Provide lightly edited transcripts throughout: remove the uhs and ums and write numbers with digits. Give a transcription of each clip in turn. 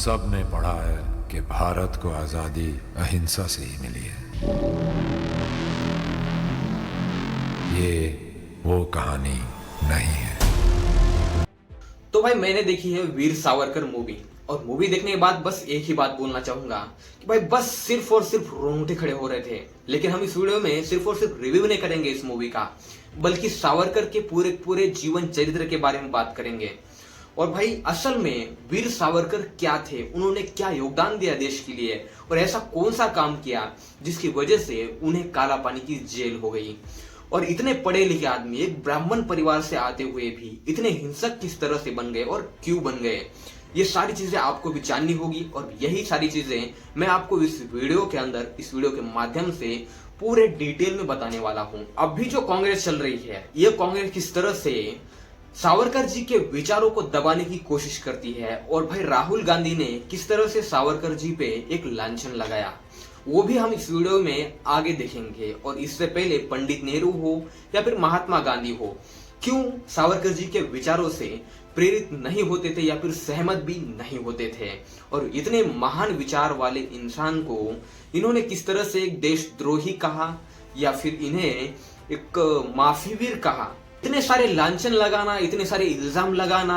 सब ने पढ़ा है कि भारत को आज़ादी अहिंसा से ही मिली है। ये वो कहानी नहीं है। तो भाई मैंने देखी है वीर सावरकर मूवी, और मूवी देखने के बाद बस एक ही बात बोलना चाहूंगा कि भाई बस सिर्फ और सिर्फ रोंगटे खड़े हो रहे थे। लेकिन हम इस वीडियो में सिर्फ और सिर्फ रिव्यू नहीं करेंगे इस मूवी का, बल्कि सावरकर के पूरे पूरे जीवन चरित्र के बारे में बात करेंगे। और भाई असल में वीर सावरकर क्या थे, उन्होंने क्या योगदान दिया देश के लिए, और ऐसा कौन सा काम किया जिसकी वजह से उन्हें काला पानी की जेल हो गई। और इतने पढ़े लिखे आदमी एक ब्राह्मण परिवार से आते हुए भी इतने हिंसक किस तरह से बन गए और क्यों बन गए, ये सारी चीजें आपको भी जाननी होगी। और यही सारी चीजें मैं आपको इस वीडियो के अंदर, इस वीडियो के माध्यम से पूरे डिटेल में बताने वाला हूं। अब भी जो कांग्रेस चल रही है, ये कांग्रेस किस तरह से सावरकर जी के विचारों को दबाने की कोशिश करती है, और भाई राहुल गांधी ने किस तरह से सावरकर जी पे एक लांछन लगाया, वो भी हम इस वीडियो में आगे देखेंगे। और इससे पहले पंडित नेहरू हो या फिर महात्मा गांधी हो, क्यों सावरकर जी के विचारों से प्रेरित नहीं होते थे या फिर सहमत भी नहीं होते थे, और इतने महान विचार वाले इंसान को इन्होंने किस तरह से एक देशद्रोही कहा या फिर इन्हें एक माफीवीर कहा। इतने सारे लांछन लगाना, इतने सारे इल्जाम लगाना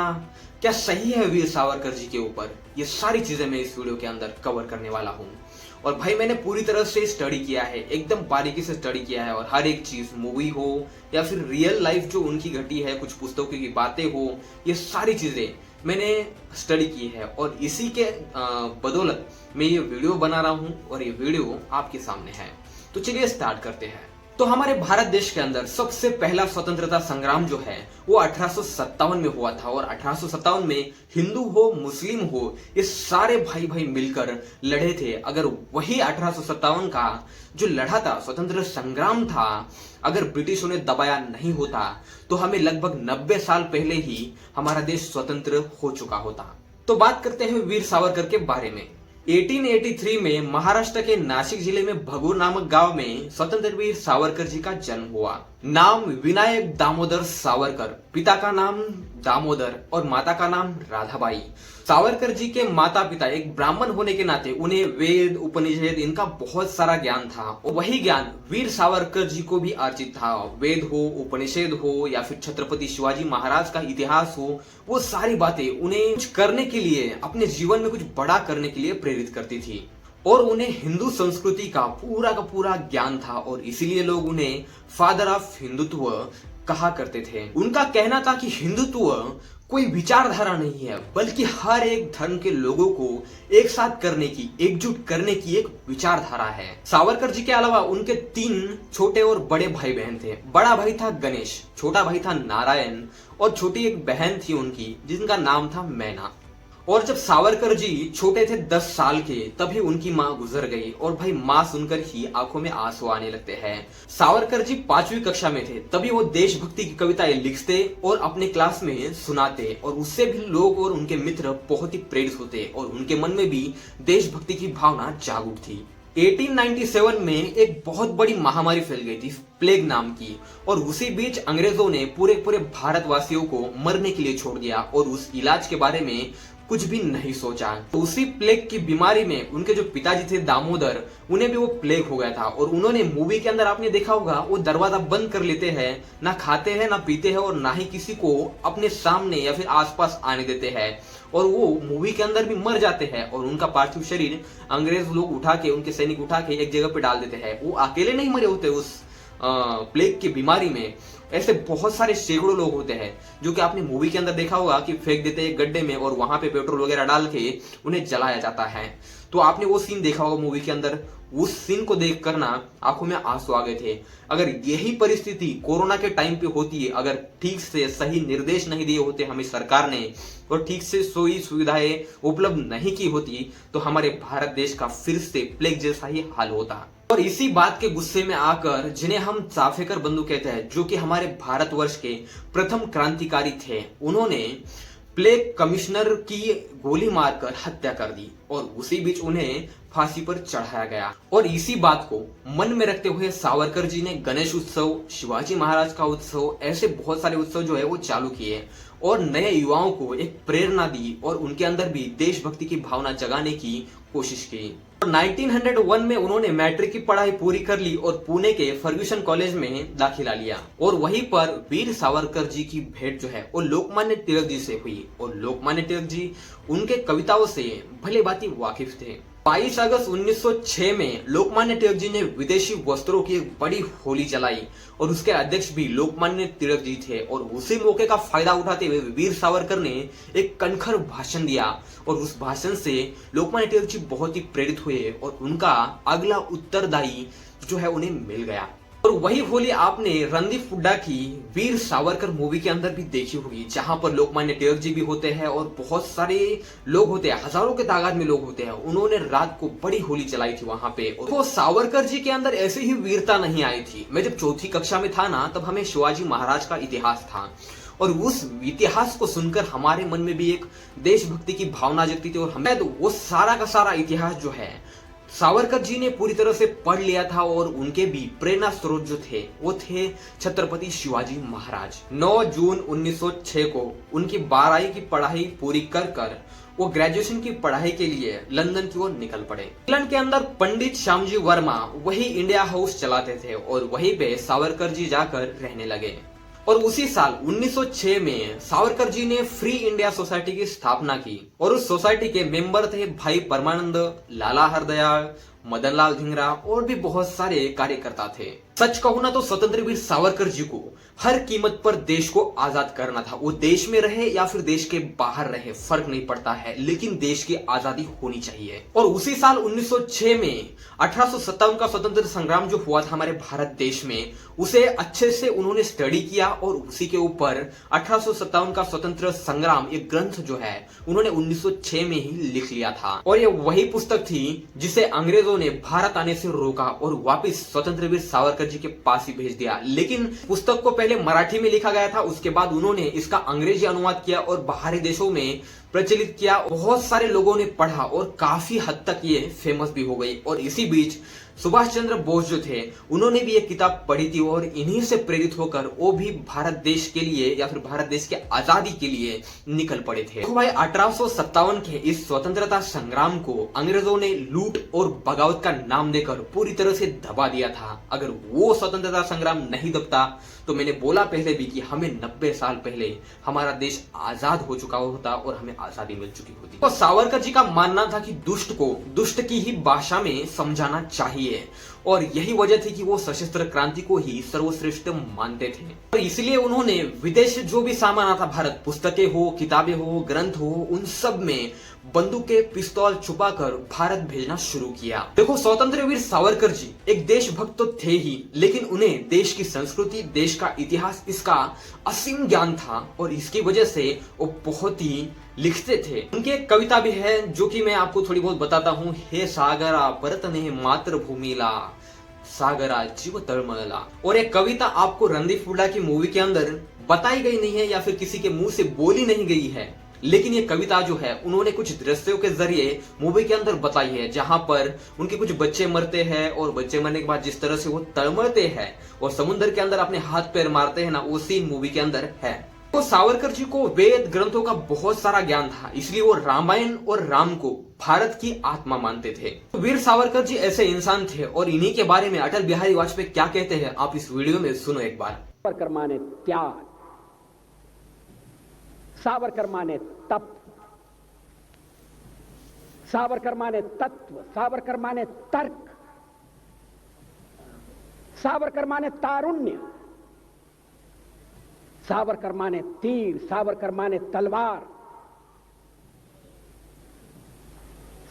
क्या सही है वीर सावरकर जी के ऊपर, ये सारी चीजें मैं इस वीडियो के अंदर कवर करने वाला हूँ। और भाई मैंने पूरी तरह से स्टडी किया है, एकदम बारीकी से स्टडी किया है, और हर एक चीज मूवी हो या फिर रियल लाइफ जो उनकी घटी है, कुछ पुस्तकों की बातें हो, ये सारी चीजें मैंने स्टडी की है। और इसी के बदौलत मैं ये वीडियो बना रहा हूँ, और ये वीडियो आपके सामने है। तो चलिए स्टार्ट करते हैं। तो हमारे भारत देश के अंदर सबसे पहला स्वतंत्रता संग्राम जो है वो 1857 में हुआ था, और 1857 में हिंदू हो मुस्लिम हो ये सारे भाई भाई मिलकर लड़े थे। अगर वही 1857 का जो लड़ा था, स्वतंत्र संग्राम था, अगर ब्रिटिशों ने दबाया नहीं होता तो हमें लगभग 90 साल पहले ही हमारा देश स्वतंत्र हो चुका होता। तो बात करते हैं वीर सावरकर के बारे में। 1883 में महाराष्ट्र के नासिक जिले में भगूर नामक गांव में स्वतंत्र वीर सावरकर जी का जन्म हुआ। नाम विनायक दामोदर सावरकर, पिता का नाम दामोदर और माता का नाम राधाबाई। सावरकर जी के माता पिता एक ब्राह्मण होने के नाते उन्हें वेद उपनिषद इनका बहुत सारा ज्ञान था, और वही ज्ञान वीर सावरकर जी को भी अर्जित था। वेद हो, उपनिषद हो या फिर छत्रपति शिवाजी महाराज का इतिहास हो, वो सारी बातें उन्हें कुछ करने के लिए, अपने जीवन में कुछ बड़ा करने के लिए प्रेरित करती थी। और उन्हें हिंदू संस्कृति का पूरा ज्ञान था, और इसीलिए लोग उन्हें फादर ऑफ हिंदुत्व कहा करते थे। उनका कहना था कि हिंदुत्व कोई विचारधारा नहीं है, बल्कि हर एक धर्म के लोगों को एक साथ करने की, एकजुट करने की एक विचारधारा है। सावरकर जी के अलावा उनके 3 छोटे और बड़े भाई बहन थे। बड़ा भाई था गणेश, छोटा भाई था नारायण, और छोटी एक बहन थी उनकी जिनका नाम था मैना। और जब सावरकर जी छोटे थे 10 साल के, तभी उनकी माँ गुजर गई, और भाई माँ सुनकर ही आंखों में आंसू आने लगते हैं। सावरकर जी 5वीं कक्षा में थे, तभी वो देशभक्ति की कविताएं लिखते और अपने क्लास में सुनाते, और उससे भी लोग और उनके मित्र बहुत ही प्रेरित होते, और उनके मन में भी देशभक्ति की भावना जाग उठती। 1897 में एक बहुत बड़ी महामारी फैल गई थी, प्लेग नाम की, और उसी बीच अंग्रेजों ने पूरे पूरे भारतवासियों को मरने के लिए छोड़ दिया, और उस इलाज के बारे में कुछ भी नहीं सोचा। तो उसी प्लेग की बीमारी में उनके जो पिताजी थे दामोदर, उन्हें भी वो प्लेग हो गया था। और उन्होंने मूवी के अंदर आपने देखा होगा, वो दरवाजा बंद कर लेते हैं, ना खाते हैं ना पीते हैं, और ना ही किसी को अपने सामने या फिर आसपास आने देते हैं, और वो मूवी के अंदर भी मर जाते हैं। और उनका पार्थिव शरीर अंग्रेज लोग उठा के, उनके सैनिक उठा के एक जगह पे डाल देते हैं। वो अकेले नहीं मरे होते उस प्लेग की बीमारी में, ऐसे बहुत सारे सैकड़ों लोग होते हैं जो कि आपने मूवी के अंदर देखा होगा कि फेंक देते हैं गड्ढे में, और वहां पे पेट्रोल वगैरह डाल के उन्हें जलाया जाता है। तो आपने वो सीन देखा होगा मूवी के अंदर। उस सीन को देख कर ना आंखों में आंसू आ गए थे। अगर यही परिस्थिति कोरोना के टाइम पे होती है, अगर ठीक से सही निर्देश नहीं दिए होते हमें सरकार ने, और ठीक से सोई सुविधाएं उपलब्ध नहीं की होती, तो हमारे भारत देश का फिर से प्लेग जैसा ही हाल होता। और इसी बात के गुस्से में आकर, जिन्हें हम चाफेकर बंधु कहते हैं, जो कि हमारे भारतवर्ष के प्रथम क्रांतिकारी थे, उन्होंने प्लेग कमिश्नर की गोली मारकर हत्या कर दी और उसी बीच उन्हें फांसी पर चढ़ाया गया। और इसी बात को मन में रखते हुए सावरकर जी ने गणेश उत्सव, शिवाजी महाराज का उत्सव, ऐसे बहुत सारे उत्सव जो है वो चालू किए और नए युवाओं को एक प्रेरणा दी और उनके अंदर भी देशभक्ति की भावना जगाने की कोशिश की। 1901 में उन्होंने मैट्रिक की पढ़ाई पूरी कर ली और पुणे के फर्ग्यूसन कॉलेज में दाखिला लिया और वहीं पर वीर सावरकर जी की भेंट जो है वो लोकमान्य तिलक जी से हुई और लोकमान्य तिलक जी उनके कविताओं से भली भांति वाकिफ थे। 22 अगस्त 1906 में लोकमान्य तिलक जी ने विदेशी वस्त्रों की एक बड़ी होली चलाई और उसके अध्यक्ष भी लोकमान्य तिलक जी थे और उसी मौके का फायदा उठाते हुए वीर सावरकर ने एक कणखर भाषण दिया और उस भाषण से लोकमान्य तिलक जी बहुत ही प्रेरित हुए और उनका अगला उत्तरदायी जो है उन्हें मिल गया। और वही होली आपने रणदीप हुड्डा की वीर सावरकर मूवी के अंदर भी देखी होगी, जहां पर लोकमान्य तिलक जी भी होते हैं और बहुत सारे लोग होते हैं, हजारों के तादाद में लोग होते हैं। उन्होंने रात को बड़ी होली चलाई थी वहां पे। तो सावरकर जी के अंदर ऐसे ही वीरता नहीं आई थी। मैं जब चौथी कक्षा में था ना, तब हमें शिवाजी महाराज का इतिहास था और उस इतिहास को सुनकर हमारे मन में भी एक देशभक्ति की भावना जगती थी और हमें तो वो सारा का सारा इतिहास जो है सावरकर जी ने पूरी तरह से पढ़ लिया था और उनके भी प्रेरणा स्रोत जो थे वो थे छत्रपति शिवाजी महाराज। 9 जून 1906 को उनकी 12वीं की पढ़ाई पूरी कर वो ग्रेजुएशन की पढ़ाई के लिए लंदन की ओर निकल पड़े। इंग्लैंड के अंदर पंडित श्यामजी वर्मा वही इंडिया हाउस चलाते थे और वहीं पे सावरकर जी जाकर रहने लगे। और उसी साल 1906 में सावरकर जी ने फ्री इंडिया सोसाइटी की स्थापना की और उस सोसाइटी के मेंबर थे भाई परमानंद, लाला हरदयाल, मदनलाल धिंगरा और भी बहुत सारे कार्यकर्ता थे। सच कहूं ना तो स्वतंत्र वीर सावरकर जी को हर कीमत पर देश को आजाद करना था। वो देश में रहे या फिर देश के बाहर रहे फर्क नहीं पड़ता है, लेकिन देश की आजादी होनी चाहिए। और उसी साल 1906 में 1857 का स्वतंत्र संग्राम जो हुआ था हमारे भारत देश में, उसे अच्छे से उन्होंने स्टडी किया और उसी के ऊपर 1857 का स्वतंत्र संग्राम एक ग्रंथ जो है उन्होंने 1906 में ही लिख लिया था। और ये वही पुस्तक थी जिसे अंग्रेजों ने भारत आने से रोका और वापिस स्वतंत्र वीर सावरकर जी के पास ही भेज दिया। लेकिन पुस्तक को पहले मराठी में लिखा गया था, उसके बाद उन्होंने इसका अंग्रेजी अनुवाद किया और बाहरी देशों में प्रचलित किया। बहुत सारे लोगों ने पढ़ा और काफी हद तक ये फेमस भी हो गई। और इसी बीच सुभाष चंद्र बोस जो थे उन्होंने भी एक किताब पढ़ी थी और इन्हीं से प्रेरित होकर वो भी भारत देश के लिए या फिर भारत देश के आजादी के लिए निकल पड़े थे। तो भाई 1857 के इस स्वतंत्रता संग्राम को अंग्रेजों ने लूट और बगावत का नाम देकर पूरी तरह से दबा दिया था। अगर वो स्वतंत्रता संग्राम नहीं दबता तो मैंने बोला पहले भी कि हमें 90 साल पहले हमारा देश आजाद हो चुका होता और हमें आजादी मिल चुकी होती। तो सावरकर जी का मानना था कि दुष्ट को दुष्ट की ही भाषा में समझाना चाहिए और यही वजह थी कि वो सशस्त्र क्रांति को ही सर्वश्रेष्ठ मानते थे। और इसलिए उन्होंने विदेश जो भी सामान आता भारत, पुस्तकें हो, किताबें हो, ग्रंथ हो, उन सब में बंदूकें, पिस्तौल छुपाकर भारत भेजना शुरू किया। देखो, स्वतंत्र वीर सावरकर जी एक देशभक्त तो थे ही, लेकिन उन्हें देश की संस्कृति, देश का इतिहास, इसका असीम ज्ञान था और इसकी वजह से वो बहुत ही लिखते थे। उनकी एक कविता भी है जो कि मैं आपको थोड़ी बहुत बताता हूँ। हे सागरा परतने मातृभूमिला, सागरा जीव तळमळला। और एक कविता आपको रणदीप हुड्डा की मूवी के अंदर बताई गई नहीं है या फिर किसी के मुंह से बोली नहीं गई है, लेकिन ये कविता जो है उन्होंने कुछ दृश्यों के जरिए मूवी के अंदर बताई है, जहां पर उनके कुछ बच्चे मरते हैं और बच्चे मरने के बाद जिस तरह से वो तड़मड़ते हैं और समुद्र के अंदर अपने हाथ पैर मारते हैं ना, वो सीन मूवी के अंदर है। तो सावरकर जी को वेद ग्रंथों का बहुत सारा ज्ञान था, इसलिए वो रामायण और राम को भारत की आत्मा मानते थे। तो वीर सावरकर जी ऐसे इंसान थे और इन्हीं के बारे में अटल बिहारी वाजपेयी क्या कहते हैं आप इस वीडियो में सुनो एक बार। सावरकर माने त्याग, सावरकर माने तप, सावरकर माने तत्व, सावरकर माने तर्क, सावरकर माने तारुण्य, सावरकर माने तीर, सावरकर माने तलवार,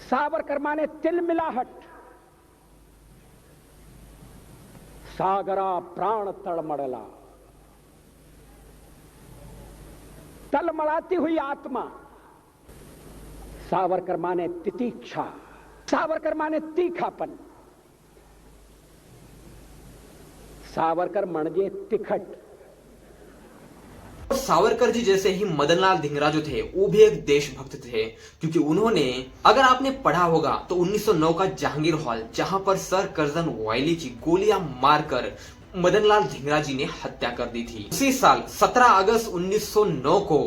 सावरकर माने तिलमिलाहट, सागरा प्राण तळमळला, तलमड़ाती हुई आत्मा। सावरकर माने तितीक्षा, सावरकर माने तीखापन, सावरकर म्हणजे तिखट, और सावरकर जी जैसे ही मदनलाल धिंगरा जो थे वो भी एक देशभक्त थे, क्योंकि उन्होंने, अगर आपने पढ़ा होगा तो 1909 का जहांगीर हॉल, जहां पर सर कर्जन वायली की गोलियां मारकर मदनलाल धिंगरा जी ने हत्या कर दी थी। उसी साल 17 अगस्त 1909 को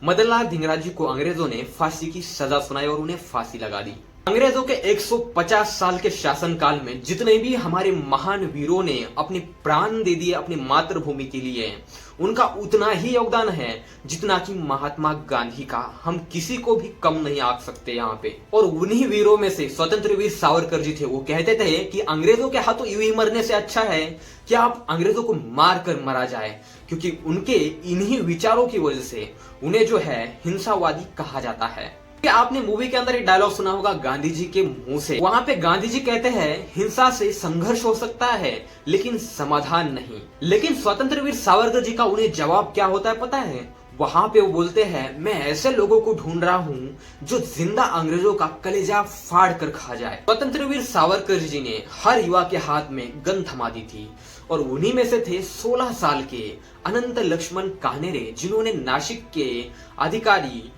मदनलाल धिंगरा जी को अंग्रेजों ने फांसी की सजा सुनाई और उन्हें फांसी लगा दी। अंग्रेजों के 150 साल के शासनकाल में जितने भी हमारे महान वीरों ने अपने प्राण दे दिए अपनी मातृभूमि के लिए, उनका उतना ही योगदान है जितना कि महात्मा गांधी का। हम किसी को भी कम नहीं आंक सकते यहाँ पे। और उन्हीं वीरों में से स्वतंत्र वीर सावरकर जी थे। वो कहते थे कि अंग्रेजों के हाथों यूं ही मरने से अच्छा है कि आप अंग्रेजों को मार कर मरा जाए, क्योंकि उनके इन्हीं विचारों की वजह से उन्हें जो है हिंसावादी कहा जाता है। कि आपने मूवी के अंदर एक डायलॉग सुना होगा गांधी जी के मुंह से। वहां पे गांधी जी कहते हैं हिंसा से संघर्ष हो सकता है लेकिन समाधान नहीं। लेकिन स्वतंत्र वीर सावरकर जी का उन्हें जवाब क्या होता है पता है? वहां पे वो बोलते हैं, मैं ऐसे लोगों को ढूंढ रहा हूं जो जिंदा अंग्रेजों का कलेजा फाड़ कर खा जाए। स्वतंत्र वीर सावरकर जी ने हर युवा के हाथ में गन थमा दी थी और उन्हीं में से थे 16 साल के अनंत लक्ष्मण कान्हेरे, जिन्होंने नासिक के अधिकारी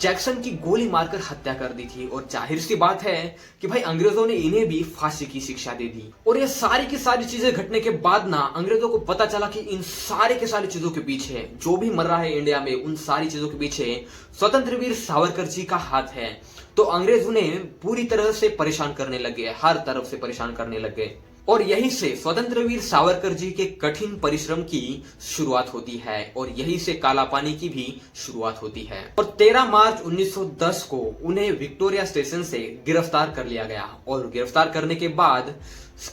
जैक्सन की गोली मारकर हत्या कर दी थी। और जाहिर सी बात है कि भाई अंग्रेजों ने इन्हें भी फांसी की शिक्षा दे दी। और ये सारी की सारी चीजें घटने के बाद ना अंग्रेजों को पता चला कि इन सारे के सारी चीजों के पीछे जो भी मर रहा है इंडिया में, उन सारी चीजों के पीछे स्वतंत्र वीर सावरकर जी का हाथ है। तो अंग्रेज उन्हें पूरी तरह से परेशान करने लगे, हर तरफ से परेशान करने लगे। और यहीं से स्वतंत्र वीर सावरकर जी के कठिन परिश्रम की शुरुआत होती है और यहीं से काला पानी की भी शुरुआत होती है। और 13 मार्च 1910 को उन्हें विक्टोरिया स्टेशन से गिरफ्तार कर लिया गया और गिरफ्तार करने के बाद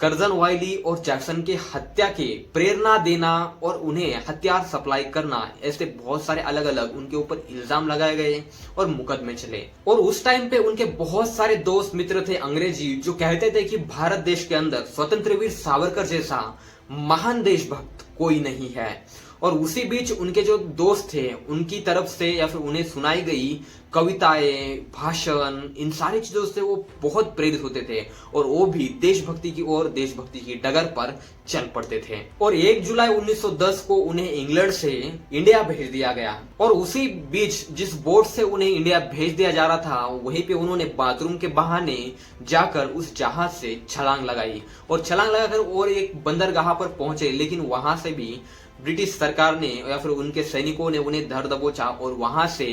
कर्जन वायली और जैक्सन के हत्या के प्रेरणा देना और उन्हें हथियार सप्लाई करना, ऐसे बहुत सारे अलग अलग उनके ऊपर इल्जाम लगाए गए और मुकदमे चले। और उस टाइम पे उनके बहुत सारे दोस्त मित्र थे अंग्रेजी, जो कहते थे कि भारत देश के अंदर स्वतंत्र वीर सावरकर जैसा महान देशभक्त कोई नहीं है। और उसी बीच उनके जो दोस्त थे उनकी तरफ से या फिर उन्हें सुनाई गई कविताएं, भाषण, इन सारी चीजों से वो बहुत प्रेरित होते थे और वो भी देशभक्ति की ओर, देशभक्ति की डगर पर चल पड़ते थे। और 1 जुलाई 1910 को उन्हें इंग्लैंड से इंडिया भेज दिया गया। और उसी बीच जिस बोट से उन्हें इंडिया भेज दिया जा रहा था, वहीं पे उन्होंने बाथरूम के बहाने जाकर उस जहाज से छलांग लगाई और छलांग लगाकर और एक बंदरगाह पर पहुंचे। लेकिन वहां से भी ब्रिटिश सरकार ने या फिर उनके सैनिकों ने उन्हें धर दबोचा और वहां से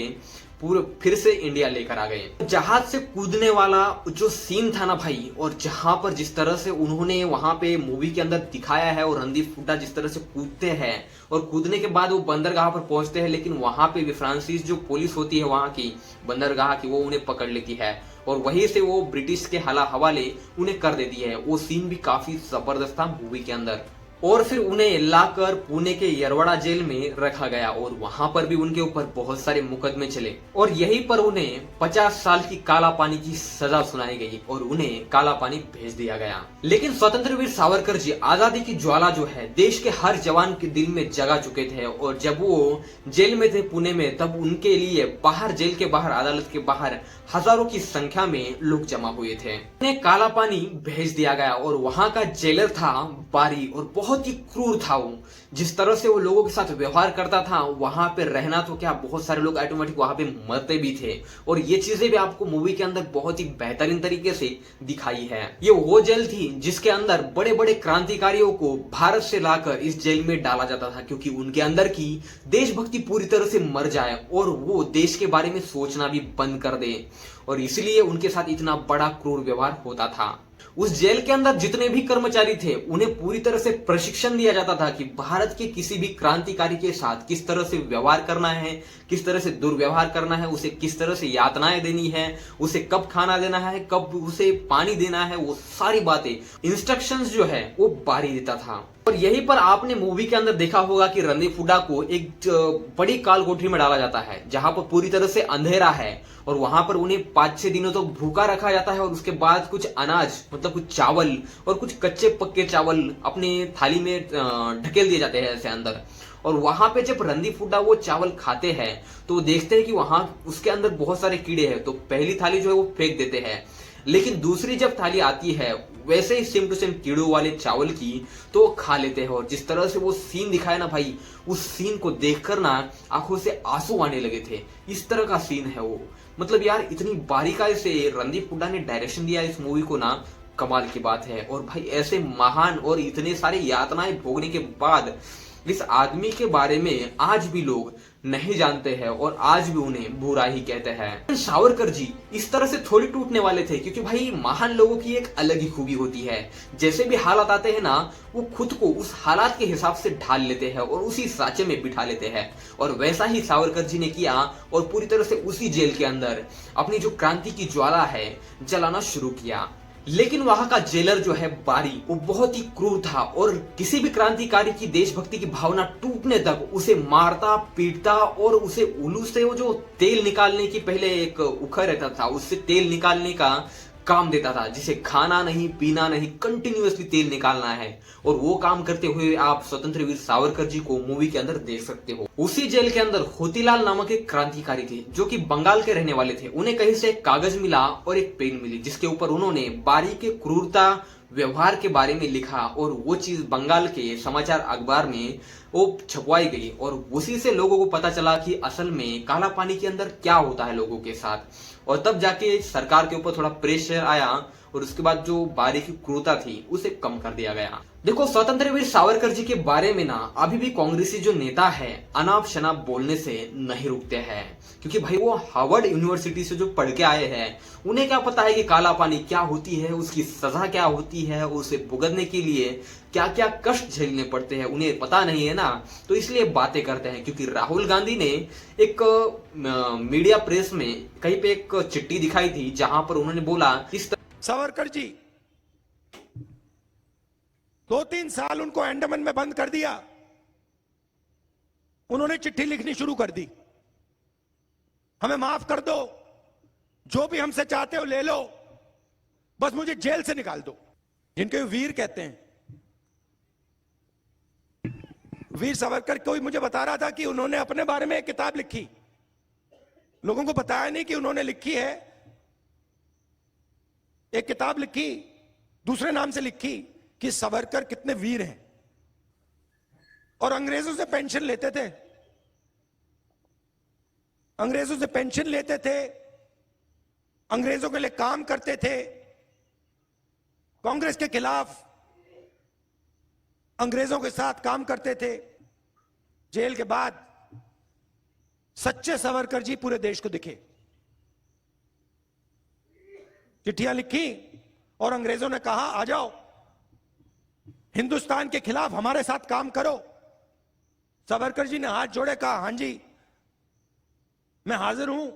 पूरे फिर से इंडिया लेकर आ गए। जहाज से कूदने वाला जो सीन था ना भाई, और जहां पर जिस तरह से उन्होंने वहां पे मूवी के अंदर दिखाया है और रणदीप हुड्डा जिस तरह से कूदते हैं और कूदने के बाद वो बंदरगाह पर पहुंचते हैं, लेकिन वहां पे भी फ्रांसीस जो पुलिस होती है वहां की बंदरगाह की, वो उन्हें पकड़ लेती है और वहीं से वो ब्रिटिश के हवाले उन्हें कर देती है। वो सीन भी काफी जबरदस्त था मूवी के अंदर। और फिर उन्हें लाकर पुणे के यरवड़ा जेल में रखा गया और वहां पर भी उनके ऊपर बहुत सारे मुकदमे चले और यहीं पर उन्हें 50 साल की काला पानी की सजा सुनाई गई और उन्हें काला पानी भेज दिया गया। लेकिन स्वतंत्र वीर सावरकर जी आजादी की ज्वाला जो है देश के हर जवान के दिल में जगा चुके थे। और जब वो जेल में थे पुणे में, तब उनके लिए बाहर, जेल के बाहर, अदालत के बाहर हजारों की संख्या में लोग जमा हुए थे। उन्हें काला पानी भेज दिया गया और वहां का जेलर था बारी और बहुत ही क्रूर था वो। जिस तरह से वो लोगों के साथ व्यवहार करता था, वहां पे रहना तो क्या, बहुत सारे लोग ऑटोमेटिक वहां पे मरते भी थे। और ये चीजें भी आपको मूवी के अंदर बहुत ही बेहतरीन तरीके से दिखाई है। ये वो जेल थी जिसके अंदर बड़े बड़े क्रांतिकारियों को भारत से लाकर इस जेल में डाला जाता था, क्योंकि उनके अंदर की देशभक्ति पूरी तरह से मर जाए और वो देश के बारे में सोचना भी बंद कर दे। और इसलिए उनके साथ इतना बड़ा क्रूर व्यवहार होता था। उस जेल के अंदर जितने भी कर्मचारी थे उन्हें पूरी तरह से प्रशिक्षण दिया जाता था कि भारत के किसी भी क्रांतिकारी के साथ किस तरह से व्यवहार करना है, किस तरह से दुर्व्यवहार करना है, उसे किस तरह से यातनाएं देनी है, उसे कब खाना देना है, कब उसे पानी देना है, वो सारी बातें, इंस्ट्रक्शंस जो है वो बारी देता था। और यहीं पर आपने मूवी के अंदर देखा होगा कि रणदीप हुड्डा को एक बड़ी काल कोठरी में डाला जाता है जहां पर पूरी तरह से अंधेरा है और वहां पर उन्हें 5-6 दिनों तक भूखा रखा जाता है और उसके बाद कुछ अनाज, मतलब कुछ चावल और कुछ कच्चे पक्के चावल अपने थाली में ढकेल दिए जाते हैं ऐसे अंदर। और वहां पे जब रणदीप हुड्डा वो चावल खाते हैं तो देखते हैं कि वहां उसके अंदर बहुत सारे कीड़े हैं, तो पहली थाली जो है वो फेंक देते हैं। लेकिन दूसरी जब थाली आती है वैसे ही सेम टू सेम कीड़ों वाले चावल की, तो वो खा लेते हैं। और जिस तरह से वो सीन दिखाया ना भाई, उस सीन को देखकर ना आंखों से आंसू आने लगे थे। इस तरह का सीन है वो। मतलब यार इतनी बारीकाई से रणदीप हुड्डा ने डायरेक्शन दिया इस मूवी को ना, कमाल की बात है। और भाई ऐसे महान और इतने सारे यातनाएं भोगने के बाद इस आदमी के बारे में आज भी लोग नहीं जानते हैं और आज भी उन्हें बुरा ही कहते हैं। सावरकर जी इस तरह से थोड़ी टूटने वाले थे, क्योंकि भाई महान लोगों की एक अलग ही खूबी होती है। जैसे भी हालात आते हैं ना, वो खुद को उस हालात के हिसाब से ढाल लेते हैं और उसी सांचे में बिठा लेते हैं। और वैसा ही सावरकर जी ने किया और पूरी तरह से उसी जेल के अंदर अपनी जो क्रांति की ज्वाला है जलाना शुरू किया। लेकिन वहां का जेलर जो है बारी, वो बहुत ही क्रूर था और किसी भी क्रांतिकारी की देशभक्ति की भावना टूटने तक उसे मारता पीटता और उसे उल्लू से वो जो तेल निकालने की पहले एक उखर रहता था, उससे तेल निकालने का काम देता था, जिसे खाना नहीं पीना नहीं, कंटिन्यूअसली तेल निकालना है। और वो काम करते हुए आप स्वतंत्र वीर सावरकर जी को मूवी के अंदर देख सकते हो। उसी जेल के अंदर होतीलाल नामक एक क्रांतिकारी थे जो कि बंगाल के रहने वाले थे। उन्हें कहीं से एक कागज मिला और एक पेन मिली, जिसके ऊपर उन्होंने बारी के क्रूरता व्यवहार के बारे में लिखा और वो चीज बंगाल के समाचार अखबार में वो छपवाई गई। और उसी से लोगों को पता चला कि असल में काला पानी के अंदर क्या होता है लोगों के साथ। और तब जाके सरकार के ऊपर थोड़ा प्रेशर आया और उसके बाद जो बारी की क्रूरता थी उसे कम कर दिया गया। देखो स्वतंत्र वीर सावरकर जी के बारे में ना अभी भी कांग्रेसी जो नेता है अनाप शनाप बोलने से नहीं रुकते हैं, क्योंकि भाई वो हार्वर्ड यूनिवर्सिटी से जो पढ़ के आए हैं, उन्हें क्या पता है कि काला पानी क्या होती है, उसकी सजा क्या होती है, उसे भुगतने के लिए क्या क्या कष्ट झेलने पड़ते हैं, उन्हें पता नहीं है ना, तो इसलिए बातें करते हैं। क्योंकि राहुल गांधी ने एक मीडिया प्रेस में कहीं पे एक चिट्ठी दिखाई थी जहां पर उन्होंने बोला इस सावरकर जी 2-3 साल उनको अंडमान में बंद कर दिया, उन्होंने चिट्ठी लिखनी शुरू कर दी, हमें माफ कर दो, जो भी हमसे चाहते हो ले लो, बस मुझे जेल से निकाल दो। जिनके वीर कहते हैं, वीर सावरकर कोई मुझे बता रहा था कि उन्होंने अपने बारे में एक किताब लिखी, लोगों को बताया नहीं कि उन्होंने लिखी है। एक किताब लिखी, दूसरे नाम से लिखी कि सावरकर कितने वीर हैं, और अंग्रेजों से पेंशन लेते थे, अंग्रेजों से पेंशन लेते थे, अंग्रेजों के लिए काम करते थे, कांग्रेस के खिलाफ अंग्रेजों के साथ काम करते थे। जेल के बाद सच्चे सावरकर जी पूरे देश को दिखे, चिट्ठियां लिखी और अंग्रेजों ने कहा आ जाओ, हिंदुस्तान के खिलाफ हमारे साथ काम करो। सावरकर जी ने हाथ जोड़े, कहा हां जी मैं हाजिर हूं,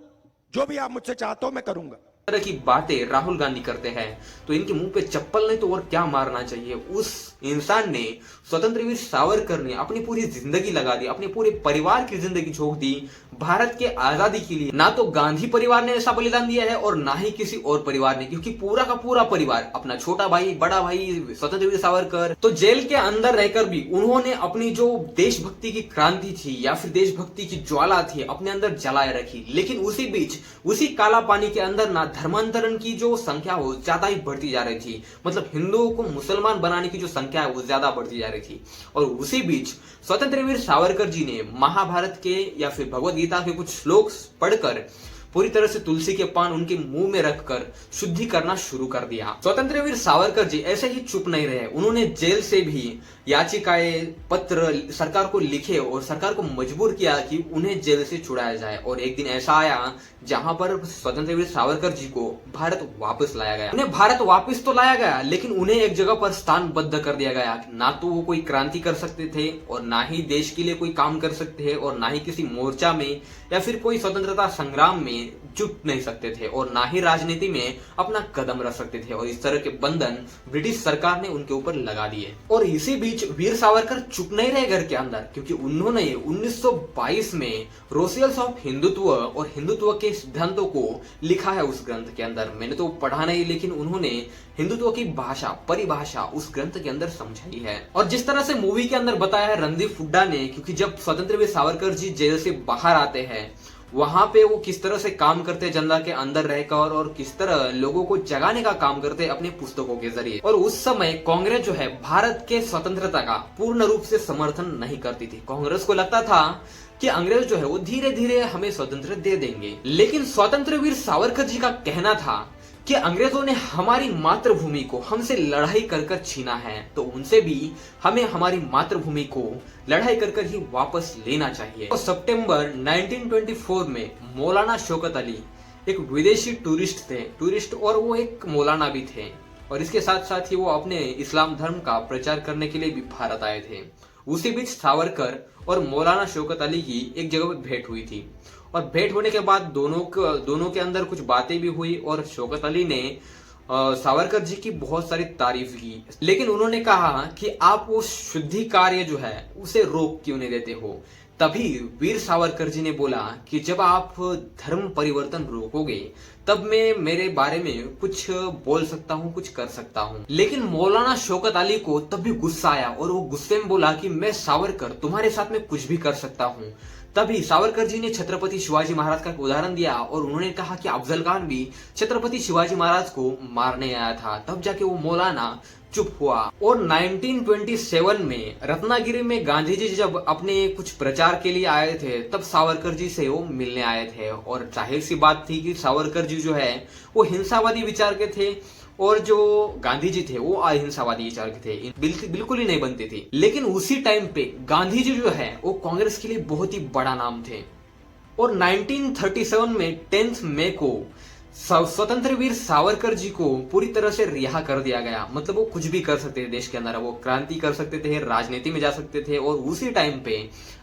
जो भी आप मुझसे चाहते हो मैं करूंगा। तरह की बातें राहुल गांधी करते हैं तो इनके मुंह पे चप्पल नहीं तो और क्या मारना चाहिए। उस इंसान ने, स्वतंत्र वीर सावरकर ने अपनी पूरी जिंदगी लगा दी, अपने पूरे परिवार की जिंदगी झोंक दी भारत के आजादी के लिए। ना तो गांधी परिवार ने ऐसा बलिदान दिया है और ना ही किसी और परिवार ने, क्योंकि पूरा का पूरा परिवार, अपना छोटा भाई, बड़ा भाई स्वतंत्र वीर सावरकर, तो जेल के अंदर रहकर भी उन्होंने अपनी जो देशभक्ति की क्रांति थी या फिर देशभक्ति की ज्वाला थी अपने अंदर जलाए रखी। लेकिन उसी बीच उसी काला पानी के अंदर ना धर्मांतरण की जो संख्या हो ज्यादा ही बढ़ती जा रही थी, मतलब हिंदुओं को मुसलमान बनाने की जो संख्या है वो ज्यादा बढ़ती जा रही थी। और उसी बीच स्वतंत्र वीर सावरकर जी ने महाभारत के या फिर भगवत गीता के कुछ श्लोक पढ़कर पूरी तरह से तुलसी के पान उनके मुंह में रखकर शुद्धि करना शुरू कर दिया। स्वतंत्र वीर सावरकर जी ऐसे ही चुप नहीं रहे, उन्होंने जेल से भी याचिकाएं पत्र सरकार को लिखे और सरकार को मजबूर किया कि उन्हें जेल से छुड़ाया जाए। और एक दिन ऐसा आया जहां पर स्वतंत्र वीर सावरकर जी को भारत वापस लाया गया। उन्हें भारत वापस तो लाया गया, लेकिन उन्हें एक जगह पर स्थानबद्ध कर दिया गया। ना तो वो कोई क्रांति कर सकते थे और ना ही देश के लिए कोई काम कर सकते थे और ना ही किसी मोर्चा में या फिर कोई स्वतंत्रता संग्राम में जुट नहीं सकते थे और ना ही राजनीति में अपना कदम रख सकते थे। और इस तरह के बंधन ब्रिटिश सरकार ने उनके ऊपर लगा दिए। और इसी बीच वीर सावरकर चुप नहीं रहे घर के अंदर, क्योंकि उन्होंने 1922 में रोसियल्स ऑफ हिंदुत्व और हिंदुत्व के सिद्धांतों को लिखा है उस ग्रंथ के अंदर। मैंने तो पढ़ा नहीं, लेकिन उन्होंने हिंदुत्व की भाषा, परिभाषा उस ग्रंथ के अंदर समझाई है। और जिस तरह से मूवी के अंदर बताया है रणदीप हुड्डा ने, क्योंकि जब स्वतंत्र वीर सावरकर जी जेल से बाहर आते हैं वहां पे वो किस तरह से काम करते जनता के अंदर रहकर और किस तरह लोगों को जगाने का काम करते अपने पुस्तकों के जरिए। और उस समय कांग्रेस जो है भारत के स्वतंत्रता का पूर्ण रूप से समर्थन नहीं करती थी। कांग्रेस को लगता था कि अंग्रेज जो है वो धीरे धीरे हमें स्वतंत्र दे देंगे, लेकिन स्वतंत्र वीर सावरकर जी का कहना था कि अंग्रेजों ने हमारी मातृभूमि को हमसे लड़ाई कर कर छीना है, तो उनसे भी हमें हमारी मातृभूमि को लड़ाई कर कर ही वापस लेना चाहिए। तो सितंबर 1924 में मौलाना शौकत अली एक विदेशी टूरिस्ट और वो एक मौलाना भी थे, और इसके साथ साथ ही वो अपने इस्लाम धर्म का प्रचार करने के लिए भी भारत आए थे। उसी बीच सावरकर और मौलाना शौकत अली की एक जगह पर भेंट हुई थी, और भेंट होने के बाद दोनों के अंदर कुछ बातें भी हुई, और शौकत अली ने सावरकर जी की बहुत सारी तारीफ की, लेकिन उन्होंने कहा कि आप वो शुद्धि कार्य जो है उसे रोक क्यों नहीं देते हो। तभी वीर सावरकर जी ने बोला कि जब आप धर्म परिवर्तन रोकोगे तब मैं मेरे बारे में कुछ बोल सकता हूँ, कुछ कर सकता हूँ। लेकिन मौलाना शौकत अली को तब भी गुस्सा आया, और वो गुस्से में बोला कि मैं सावरकर तुम्हारे साथ में कुछ भी कर सकता हूँ। तभी सावरकर जी ने छत्रपति शिवाजी महाराज का एक उदाहरण दिया, और उन्होंने कहा कि अफजल खान भी छत्रपति शिवाजी महाराज को मारने आया था। तब जाके वो मौलाना चुप हुआ। और 1927 में रत्नागिरी में गांधी जी जब अपने कुछ प्रचार के लिए आए थे, तब सावरकर जी से वो मिलने आए थे, और जाहिर सी बात थी कि सावरकर जी जो है वो हिंसावादी विचार के थे, और जो गांधी जी थे वो अहिंसावादी विचार के थे, बिल्कुल ही नहीं बनती थी। लेकिन उसी टाइम पे गांधी जी जो है वो कांग्रेस के लिए बहुत ही बड़ा नाम थे, और 1937 में 10 मई को स्वतंत्र वीर सावरकर जी को पूरी तरह से रिहा कर दिया गया। मतलब वो कुछ भी कर सकते थे देश के अंदर, वो क्रांति कर सकते थे, राजनीति में जा सकते थे, और उसी टाइम पे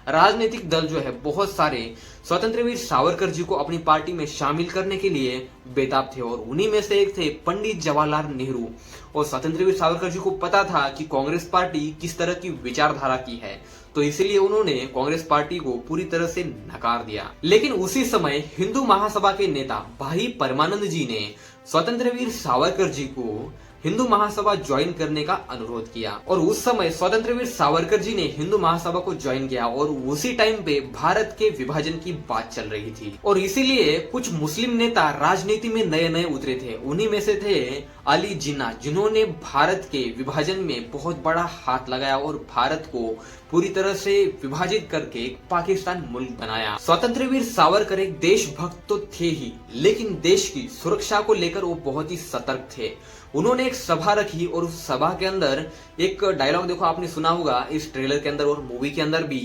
राजनीतिक दल जो है बहुत सारे स्वतंत्र वीर सावरकर जी को अपनी पार्टी में शामिल करने के लिए बेताब थे, और उन्हीं में से एक थे पंडित जवाहरलाल नेहरू। और स्वतंत्र वीर सावरकर जी को पता था कि कांग्रेस पार्टी किस तरह की विचारधारा की है, तो इसलिए उन्होंने कांग्रेस पार्टी को पूरी तरह से नकार दिया। लेकिन उसी समय हिंदू महासभा के नेता भाई परमानंद जी ने स्वतंत्र वीर सावरकर जी को हिंदू महासभा ज्वाइन करने का अनुरोध किया, और उस समय स्वतंत्र वीर सावरकर जी ने हिंदू महासभा को ज्वाइन किया, और उसी टाइम पे भारत के विभाजन की बात चल रही थी, और इसीलिए कुछ मुस्लिम नेता राजनीति में नए नए उतरे थे। उन्हीं में से थे अली जिन्ना, जिन्होंने भारत के विभाजन में बहुत बड़ा हाथ लगाया और भारत को पूरी तरह से विभाजित करके एक पाकिस्तान मुल्क बनाया। स्वतंत्र वीर सावरकर एक देशभक्त तो थे ही, लेकिन देश की सुरक्षा को लेकर वो बहुत ही सतर्क थे। उन्होंने एक सभा रखी, और उस सभा के अंदर एक डायलॉग देखो, आपने सुना होगा इस ट्रेलर के अंदर और मूवी के अंदर भी,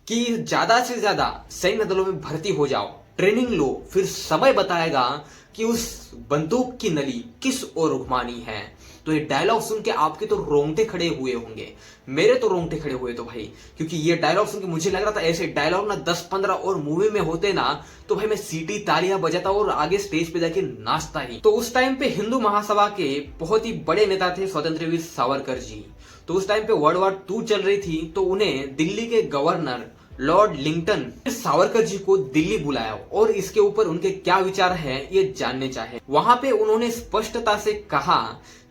कि ज्यादा से ज्यादा सैन्य दलों में भर्ती हो जाओ, ट्रेनिंग लो, फिर समय बताएगा कि उस बंदूक की नली किस ओर घुमानी है। तो ये डायलॉग सुन के आपके तो रोंगटे खड़े हुए होंगे, मेरे तो रोंगटे खड़े हुए तो भाई, क्योंकि ये डायलॉग सुन के मुझे लग रहा था ऐसे डायलॉग ना 10-15 और मूवी में होते ना, तो भाई मैं सीटी तालियां बजाता और आगे स्टेज पे जाके नाचता ही। तो उस टाइम पे हिंदू महासभा के बहुत ही बड़े नेता थे स्वतंत्र वीर सावरकर जी। तो उस टाइम पे वर्ल्ड वॉर 2 चल रही थी, तो उन्हें दिल्ली के governor Lord Lincoln Savarkar ji को दिल्ली बुलाया, और इसके ऊपर उनके क्या विचार है ये जानने चाहे। वहां पे उन्होंने स्पष्टता से कहा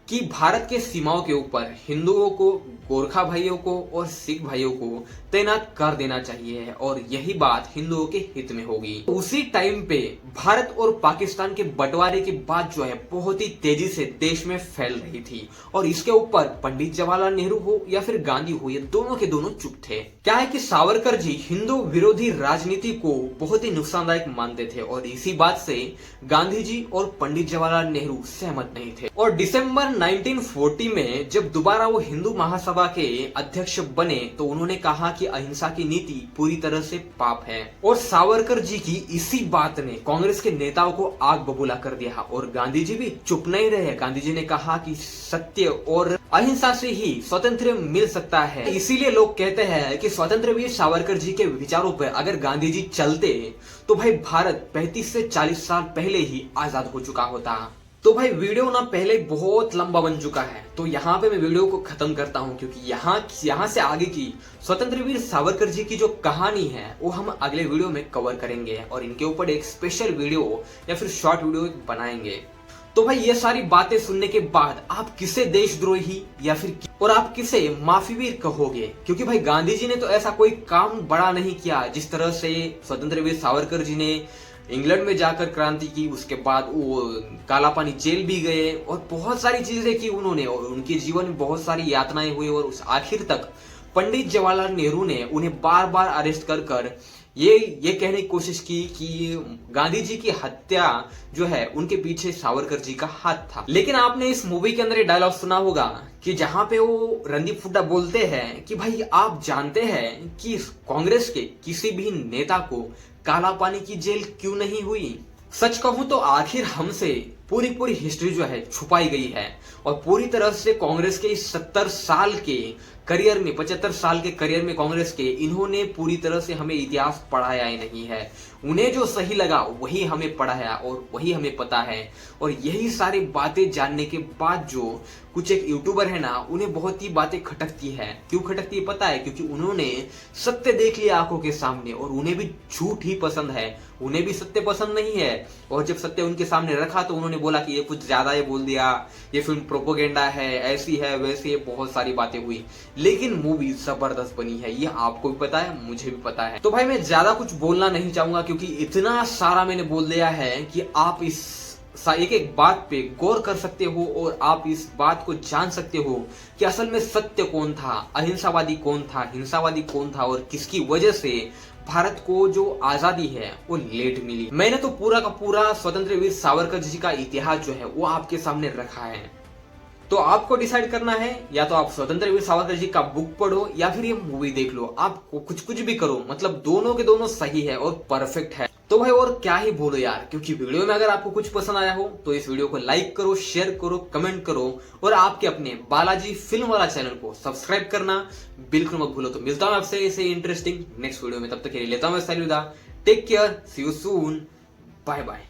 कि भारत के सीमाओं के ऊपर हिंदुओं को, गोरखा भाइयों को और सिख भाइयों को तैनात कर देना चाहिए, और यही बात हिंदुओं के हित में होगी। उसी टाइम पे भारत और पाकिस्तान के बंटवारे की बात जो है बहुत ही तेजी से देश में फैल रही थी, और इसके ऊपर पंडित जवाहरलाल नेहरू हो या फिर गांधी हो, ये दोनों के दोनों चुप थे। क्या है कि सावरकर जी हिंदू विरोधी राजनीति को बहुत ही नुकसानदायक मानते थे, और इसी बात से गांधी जी और पंडित जवाहरलाल नेहरू सहमत नहीं थे। और दिसंबर 1940 में जब दोबारा वो हिंदू महासभा के अध्यक्ष बने, तो उन्होंने कहा कि अहिंसा की नीति पूरी तरह से पाप है, और सावरकर जी की इसी बात ने कांग्रेस के नेताओं को आग बबूला कर दिया, और गांधी जी भी चुप नहीं रहे। गांधी जी ने कहा कि सत्य और अहिंसा से ही स्वतंत्र मिल सकता है। इसीलिए लोग कहते हैं कि स्वतंत्र वीर सावरकर जी के विचारों पर अगर गांधी जी चलते तो भाई भारत 35 से 40 साल पहले ही आजाद हो चुका होता। तो भाई वीडियो ना पहले बहुत लंबा बन चुका है, तो यहाँ पे मैं वीडियो को खत्म करता हूँ, क्योंकि यहाँ से आगे की स्वतंत्र वीर सावरकर जी की जो कहानी है वो हम अगले वीडियो में कवर करेंगे, और इनके ऊपर एक स्पेशल वीडियो या फिर शॉर्ट वीडियो बनाएंगे। तो भाई ये सारी बातें सुनने के बाद आप किसे देशद्रोही या फिर और आप किसे माफीवीर कहोगे? क्योंकि भाई गांधी जी ने तो ऐसा कोई काम बड़ा नहीं किया जिस तरह से स्वतंत्र वीर सावरकर जी ने इंग्लैंड में जाकर क्रांति की, उसके बाद वो काला पानी जेल भी गए और बहुत सारी चीजें की उन्होंने, और उनके जीवन में बहुत सारी यातनाएं हुई और उस आखिर तक पंडित जवाहरलाल नेहरू ने उन्हें बार बार अरेस्ट कर कर ये कहने की कोशिश की कि गांधी जी की हत्या जो है उनके पीछे सावरकर जी का हाथ था। लेकिन आपने इस मूवी के अंदर ये डायलॉग सुना होगा कि जहां पे वो रणदीप हुड्डा बोलते हैं कि भाई आप जानते हैं कि कांग्रेस के किसी भी नेता को काला पानी की जेल क्यों नहीं हुई? सच कहूं तो आखिर हमसे पूरी हिस्ट्री जो है छुपाई गई है और पूरी तरह से कांग्रेस के इस 70 साल के करियर में, 75 साल के करियर में कांग्रेस के, इन्होंने पूरी तरह से हमें इतिहास पढ़ाया ही नहीं है। उन्हें जो सही लगा वही हमें पढ़ाया और वही हमें पता है। और यही सारी बातें जानने के बाद जो कुछ एक यूट्यूबर है ना, उन्हें बहुत ही बातें खटकती है। क्यों खटकती है पता है? क्योंकि उन्होंने सत्य देख लिया आंखों के सामने और उन्हें भी झूठ ही पसंद है, उन्हें भी सत्य पसंद नहीं है। और जब सत्य उनके सामने रखा तो उन्होंने बोला कि ये कुछ ज्यादा ही बोल दिया, ये फिल्म प्रोपोगेंडा है, ऐसी है वैसी है, बहुत सारी बातें हुई। लेकिन मूवी जबरदस्त बनी है, ये आपको भी पता है, मुझे भी पता है। तो भाई मैं ज्यादा कुछ बोलना नहीं चाहूंगा क्योंकि इतना सारा मैंने बोल दिया है कि आप इस एक एक बात पे गौर कर सकते हो और आप इस बात को जान सकते हो कि असल में सत्य कौन था, अहिंसावादी कौन था, हिंसावादी कौन था और किसकी वजह से भारत को जो आजादी है वो लेट मिली। मैंने तो पूरा का पूरा स्वतंत्र वीर सावरकर जी का इतिहास जो है वो आपके सामने रखा है। तो आपको डिसाइड करना है, या तो आप स्वतंत्र वीर सावरकर जी का बुक पढ़ो या फिर ये मूवी देख लो। आप कुछ भी करो, मतलब दोनों के दोनों सही है और परफेक्ट है। तो भाई और क्या ही बोलो यार, क्योंकि वीडियो में अगर आपको कुछ पसंद आया हो तो इस वीडियो को लाइक करो, शेयर करो, कमेंट करो और आपके अपने बालाजी फिल्म वाला चैनल को सब्सक्राइब करना बिल्कुल मत भूलो। तो मिलता हूं आपसे ऐसे इंटरेस्टिंग नेक्स्ट वीडियो में, तब तक के लिए लेता हूं मैं अलविदा। Take care, see you soon, bye bye.